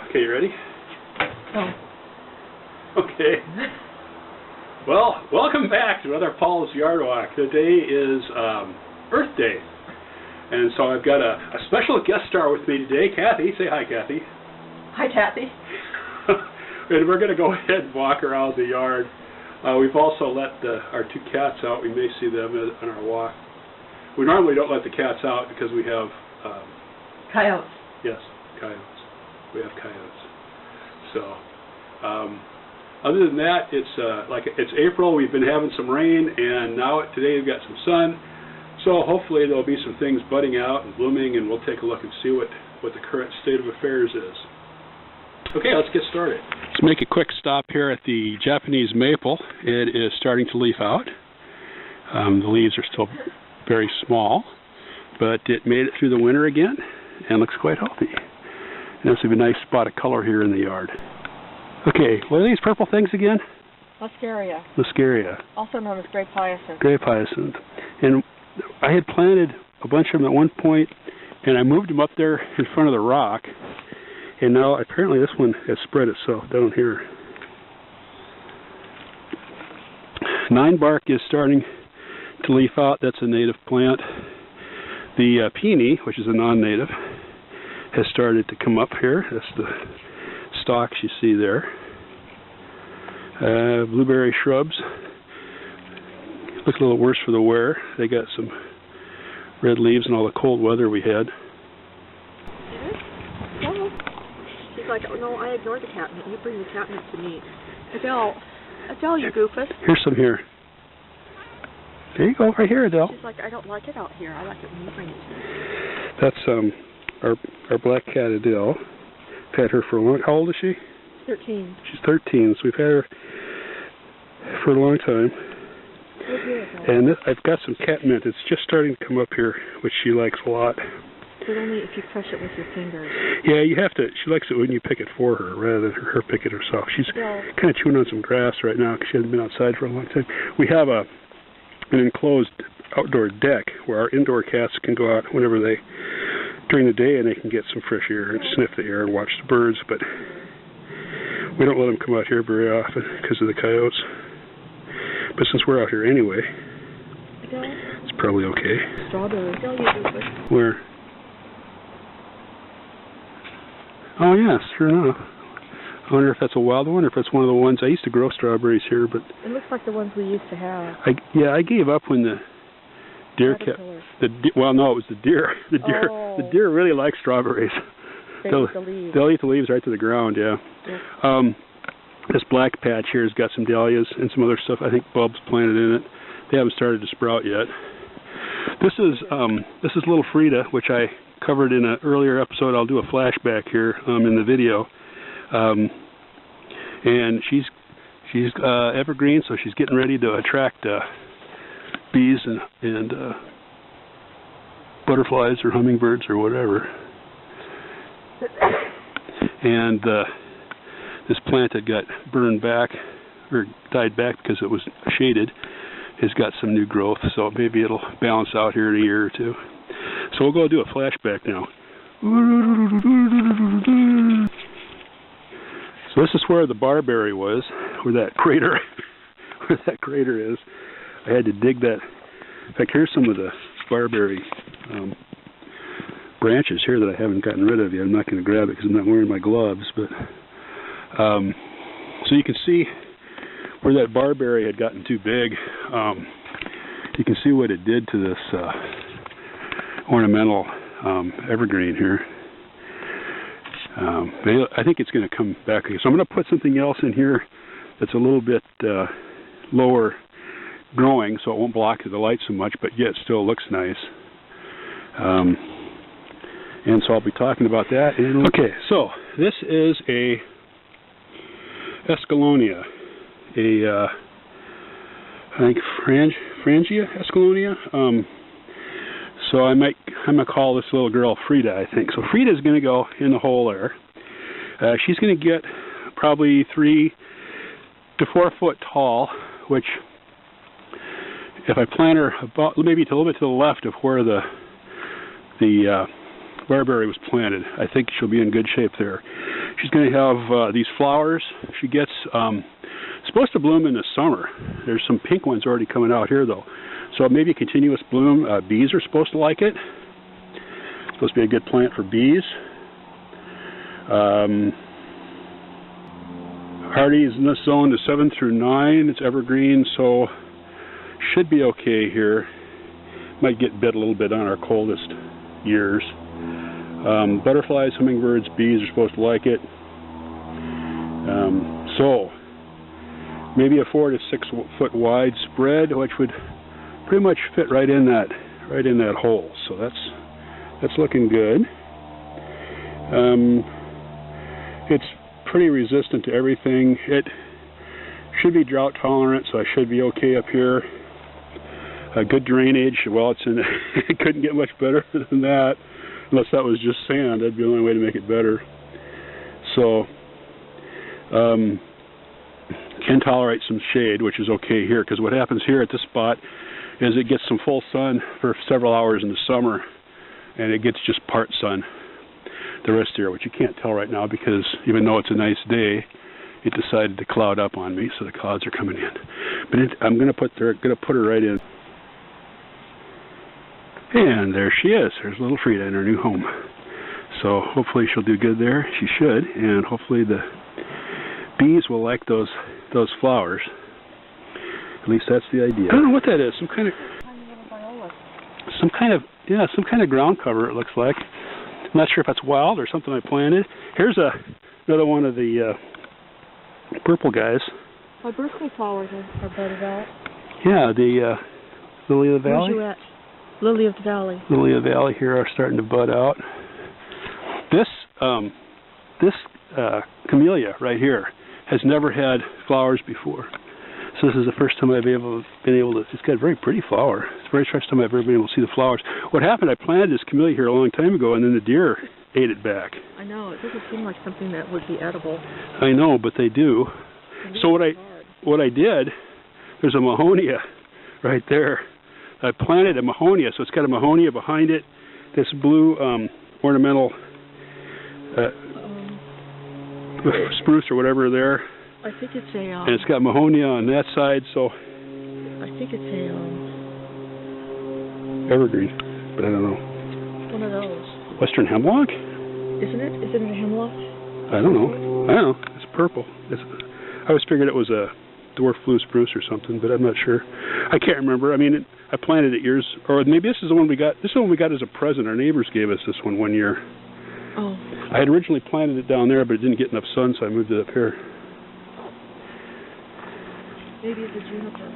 Okay, you ready? Oh. Okay. Well, welcome back to another Paul's Yard Walk. Today is Earth Day. And so I've got a special guest star with me today, Cathy. Say hi, Cathy. Hi, Cathy. And we're going to go ahead and walk around the yard. We've also let our two cats out. We may see them on our walk. We normally don't let the cats out because we have... Coyotes. Yes, coyotes. We have coyotes. So, other than that, it's April. We've been having some rain, and now today we've got some sun. So hopefully there'll be some things budding out and blooming, and we'll take a look and see what the current state of affairs is. Okay, let's get started. Let's make a quick stop here at the Japanese maple. It is starting to leaf out. The leaves are still very small, but it made it through the winter again and looks quite healthy. And this would be a nice spot of color here in the yard. Okay, what are these purple things again? Muscaria. Muscaria. Also known as grape hyacinth. Grape hyacinth. And I had planted a bunch of them at one point, and I moved them up there in front of the rock. And now apparently this one has spread itself down here. Nine bark is starting to leaf out. That's a native plant. The peony, which is a non-native, has started to come up here. That's the stalks you see there. Blueberry shrubs look a little worse for the wear. They got some red leaves and all the cold weather we had. No. She's like, oh no, I ignored the catnip. You bring the catnip to me. Adele, you goofus. Here's some here. There you go, right here, Adele. She's like, I don't like it out here. I like it when you bring it to me. That's our black cat Adele. We've had her for a long. How old is she? 13. She's 13, so we've had her for a long time. And I've got some catmint. It's just starting to come up here, which she likes a lot. But only if you crush it with your fingers. Yeah, you have to. She likes it when you pick it for her rather than her pick it herself. She's kind of chewing on some grass right now because she hasn't been outside for a long time. We have an enclosed outdoor deck where our indoor cats can go out during the day, and they can get some fresh air and sniff the air and watch the birds, but we don't let them come out here very often because of the coyotes. But since we're out here anyway, it's probably okay. Strawberry. Where? Oh yes, sure enough. I wonder if that's a wild one or if it's one of the ones. I used to grow strawberries here, but it looks like the ones we used to have. I gave up when the deer kept well, no, it was the deer. The deer really like strawberries. They'll eat the leaves right to the ground. Yeah. This black patch here has got some dahlias and some other stuff. I think bulbs planted in it. They haven't started to sprout yet. This is little Frida, which I covered in an earlier episode. I'll do a flashback here in the video. And she's evergreen, so she's getting ready to attract bees and butterflies or hummingbirds or whatever. And this plant that got burned back or died back because it was shaded has got some new growth, so maybe it'll balance out here in a year or two. So we'll go do a flashback now. So this is where the barberry was, where that crater is. I had to dig that. In fact, here's some of the barberry branches here that I haven't gotten rid of yet. I'm not going to grab it because I'm not wearing my gloves. But so you can see where that barberry had gotten too big. You can see what it did to this ornamental evergreen here. I think it's going to come back again. So I'm going to put something else in here that's a little bit lower growing, so it won't block the light so much, but yet still looks nice. And so I'll be talking about that. Okay, so this is a Escallonia, I think Frangia Escallonia. So I'm gonna call this little girl Frida, I think. So Frida's gonna go in the hole there. She's gonna get probably 3 to 4 foot tall, which if I plant her about maybe a little bit to the left of where the barberry was planted, I think she'll be in good shape there. she's going to have these flowers. She gets supposed to bloom in the summer. There's some pink ones already coming out here though, so maybe a continuous bloom. Bees are supposed to like it. It's supposed to be a good plant for bees. Hardy is in this zone to 7 through 9. It's evergreen, so should be okay here. Might get bit a little bit on our coldest years. Butterflies, hummingbirds, bees are supposed to like it. So maybe a 4 to 6 foot wide spread, which would pretty much fit right in that hole. So that's looking good. It's pretty resistant to everything. It should be drought tolerant, so I should be okay up here. Good drainage. Well, it's in. It couldn't get much better than that, unless that was just sand. That'd be the only way to make it better. So, can tolerate some shade, which is okay here, because what happens here at this spot is it gets some full sun for several hours in the summer, and it gets just part sun the rest of the year, which you can't tell right now because even though it's a nice day, it decided to cloud up on me, so the clouds are coming in. But I'm going to put her right in. And there she is. There's little Frida in her new home. So hopefully she'll do good there. She should, and hopefully the bees will like those flowers. At least that's the idea. I don't know what that is. Some kind of ground cover, it looks like. I'm not sure if that's wild or something I planted. Here's another one of the purple guys. My birthday flowers are budded out. Yeah, the lily of the valley. Where's you at? Lily of the valley. Lily of the valley here are starting to bud out. This camellia right here has never had flowers before. So this is the first time I've been able to, it's got a very pretty flower. It's the very first time I've ever been able to see the flowers. What happened, I planted this camellia here a long time ago, and then the deer ate it back. I know, it doesn't seem like something that would be edible. I know, but they do. So what I did, there's a mahonia right there. I planted a mahonia, so it's got a mahonia behind it, this blue ornamental spruce or whatever there. I think it's a... and it's got mahonia on that side, so... I think it's a... evergreen, but I don't know. One of those. Western hemlock? Isn't it? Is it a hemlock? I don't know. It's purple. I always figured it was a dwarf blue spruce or something, but I'm not sure. I can't remember. I mean, I planted it years... or maybe this is the one we got. This is the one we got as a present. Our neighbors gave us this one year. Oh. I had originally planted it down there, but it didn't get enough sun, so I moved it up here. Maybe it's a juniper.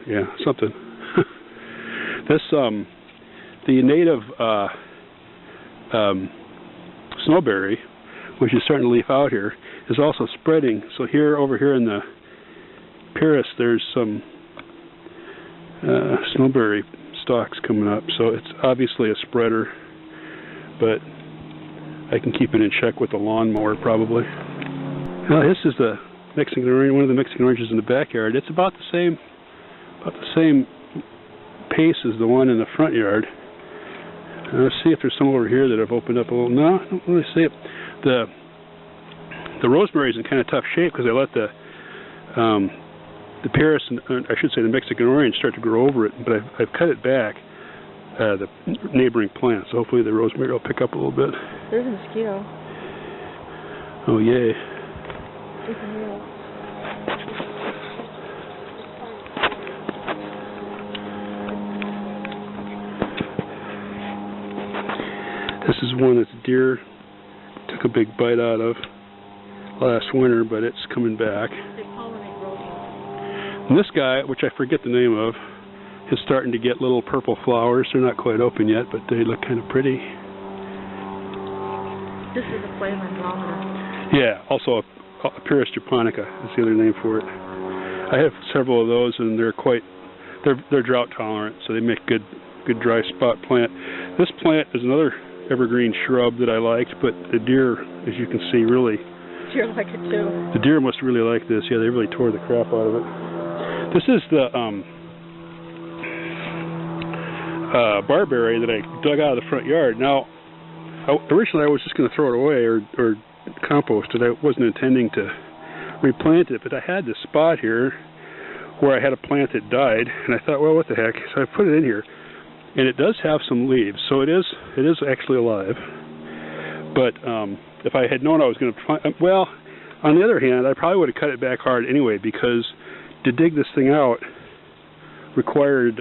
Yeah, something. This, the native snowberry, which is starting to leaf out here, is also spreading. So over here in the Paris, there's some snowberry stalks coming up. So it's obviously a spreader, but I can keep it in check with the lawnmower probably. Now this is the Mexican orange, one of the Mexican oranges in the backyard. It's about the same pace as the one in the front yard. Let's see if there's some over here that have opened up a little. No, I don't really see it. The rosemary's in kind of tough shape because I let the Paris, and I should say the Mexican orange, start to grow over it. But I've cut it back, the neighboring plants. So hopefully the rosemary will pick up a little bit. There's a mosquito. Oh yay! This is one that the deer took a big bite out of last winter, but it's coming back. They pollinate roses. And this guy, which I forget the name of, is starting to get little purple flowers. They're not quite open yet, but they look kind of pretty. This is a flavor barometer. Yeah, also a Pyrrhus japonica is the other name for it. I have several of those, and they're drought tolerant, so they make good dry spot plant. This plant is another evergreen shrub that I liked, but the deer, as you can see, really... Deer like it too. The deer must really like this. Yeah, they really tore the crap out of it. This is the barberry that I dug out of the front yard. Now, Originally I was just going to throw it away or compost it. I wasn't intending to replant it, but I had this spot here where I had a plant that died, and I thought, well, what the heck? So I put it in here, and it does have some leaves, so it is actually alive. But if I had known I was going to plant, well, on the other hand, I probably would have cut it back hard anyway, because to dig this thing out required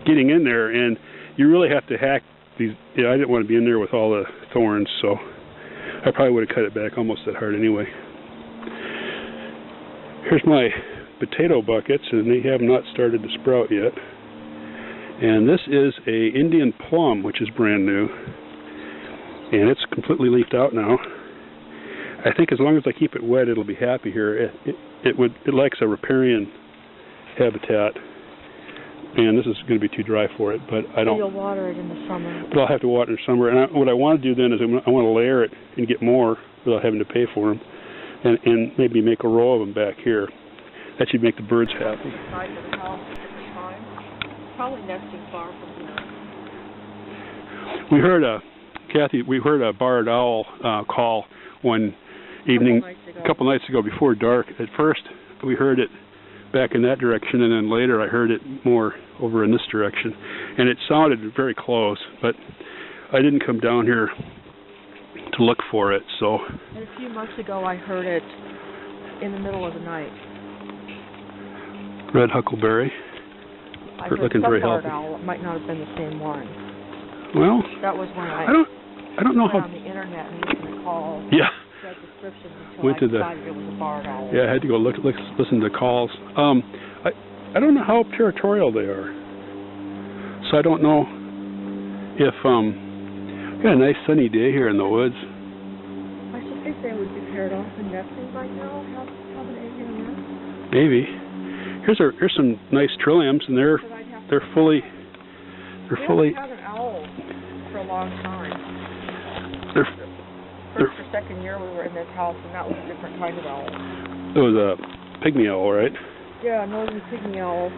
getting in there, and you really have to hack these. Yeah, I didn't want to be in there with all the thorns, so I probably would have cut it back almost that hard anyway. Here's my potato buckets, and they have not started to sprout yet. And this is a Indian plum, which is brand new, and it's completely leafed out now. I think as long as I keep it wet, it'll be happy here. It likes a riparian habitat, and this is going to be too dry for it. But I don't. You'll water it in the summer. But I'll have to water it in the summer. And what I want to do then is I want to layer it and get more without having to pay for them, and maybe make a row of them back here. That should make the birds happy. Side of the house at different times. Probably nesting far from here. We heard Cathy. We heard a barred owl call one evening, a couple nights ago before dark. At first, we heard it back in that direction, and then later I heard it more over in this direction. And it sounded very close, but I didn't come down here to look for it. So. And a few months ago, I heard it in the middle of the night. Red huckleberry. I heard looking very healthy. Owl. It might not have been the same one. Well, that was when I don't know how. On the internet and listened to calls. Yeah. Read descriptions until Went I to decided it was a barred owl. Yeah, I had to go listen to calls. I don't know how territorial they are, so I don't know if we got a nice sunny day here in the woods. I should think they would be paired off and nesting by now. Have an egg in a nest. Maybe. Here's some nice trilliums, and they're fully. We haven't had an owl for a long time. First or second year we were in this house, and that was a different kind of owl. It was a pygmy owl, right? Yeah, northern pygmy owl.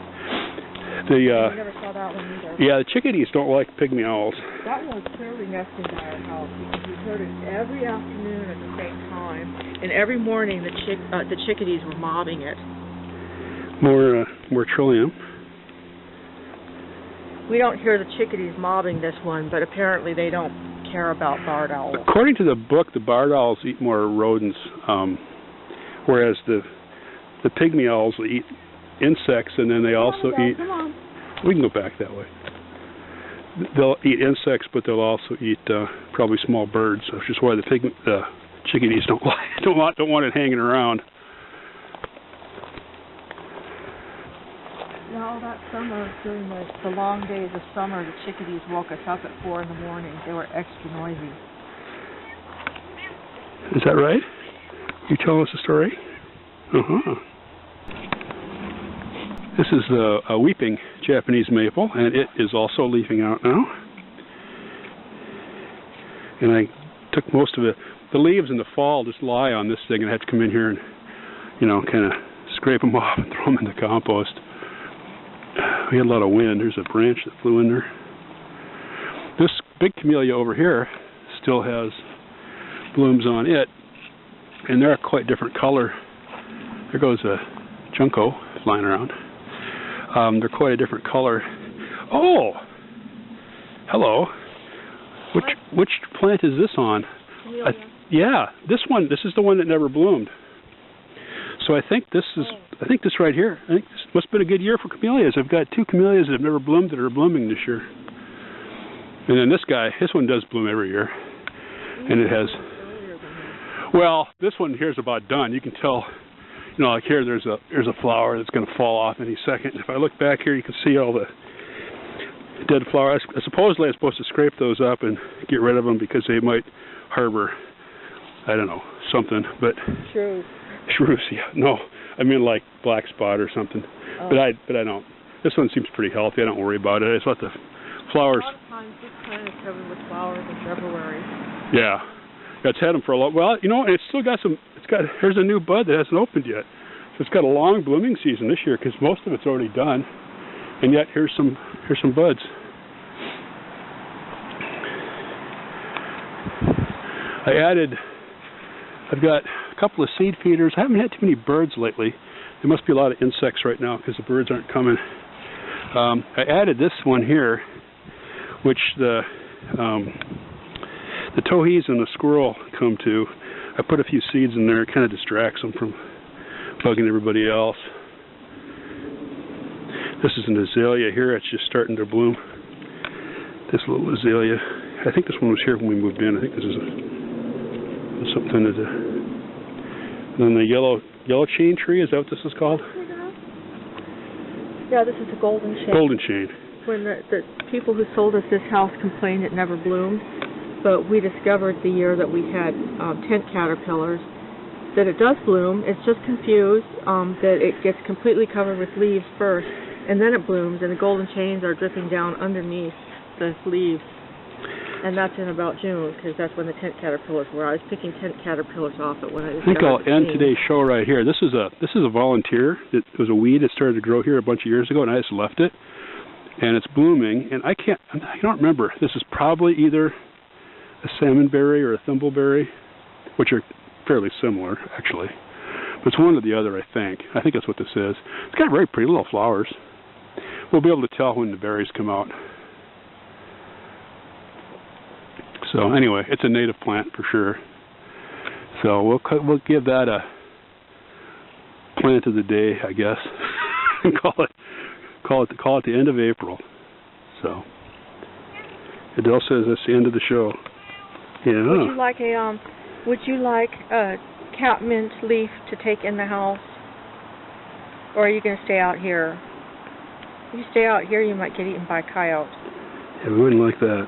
We never saw that one either. Yeah, the chickadees don't like pygmy owls. That one was clearly nesting by our house because we heard it every afternoon at the same time, and every morning the chickadees were mobbing it. More trillium. We don't hear the chickadees mobbing this one, but apparently they don't care about barred owls. According to the book, the barred owls eat more rodents, whereas the pygmy owls will eat insects, and then they also eat. Come on. We can go back that way. They'll eat insects, but they'll also eat probably small birds, which is why the chickadees don't want it hanging around. Well, that summer, during the long days of summer, the chickadees woke us up at 4 in the morning. They were extra noisy. Is that right? You tell us a story? Uh-huh. This is a weeping Japanese maple, and it is also leafing out now. And I took most of it. The leaves in the fall just lie on this thing, and I have to come in here and, kind of scrape them off and throw them in the compost. We had a lot of wind. There's a branch that flew in there. This big camellia over here still has blooms on it, and they're a quite different color. There goes a junco flying around. They're quite a different color. Oh! Hello. Which plant is this on? Yeah, this one. This is the one that never bloomed. So I think this right here. I think this must have been a good year for camellias. I've got 2 camellias that have never bloomed that are blooming this year. And then this one does bloom every year, and it has. Well, this one here is about done. You can tell. Like here, there's a flower that's going to fall off any second. If I look back here, you can see all the dead flowers. Supposedly, I'm supposed to scrape those up and get rid of them because they might harbor, I don't know, something. But shrews, yeah. No, I mean like black spot or something. Oh. But I don't. This one seems pretty healthy. I don't worry about it. I just let the flowers. A lot of times this plant is covered with flowers in February. Yeah, it's had them for a long. Well, it's still got some. Here's a new bud that hasn't opened yet. So it's got a long blooming season this year because most of it's already done. And yet here's some buds. I've got a couple of seed feeders. I haven't had too many birds lately. There must be a lot of insects right now because the birds aren't coming. I added this one here, which the towhees and the squirrel come to. I put a few seeds in there. It kind of distracts them from bugging everybody else. This is an azalea here. It's just starting to bloom. This little azalea. I think this one was here when we moved in. I think this is something to do. And then the yellow chain tree. Is that what this is called? Yeah, this is a golden chain. Golden chain. When the people who sold us this house complained it never bloomed, but we discovered the year that we had tent caterpillars that it does bloom. It's just confused that it gets completely covered with leaves first, and then it blooms, and the golden chains are dripping down underneath the leaves. And that's in about June, because that's when the tent caterpillars were. I was picking tent caterpillars off it when I think I'll end today's show right here. This is a volunteer. It was a weed that started to grow here a bunch of years ago, and I just left it. And it's blooming, and I don't remember. This is probably either a salmonberry or a thimbleberry, which are fairly similar, actually. But it's one or the other, I think. I think that's what this is. It's got very pretty little flowers. We'll be able to tell when the berries come out. So anyway, it's a native plant for sure. So we'll give that a plant of the day, I guess, and call it the end of April. So Adele says that's the end of the show. Yeah. Would you like a catmint leaf to take in the house, or are you going to stay out here? If you stay out here, you might get eaten by a coyote. Yeah, we wouldn't like that.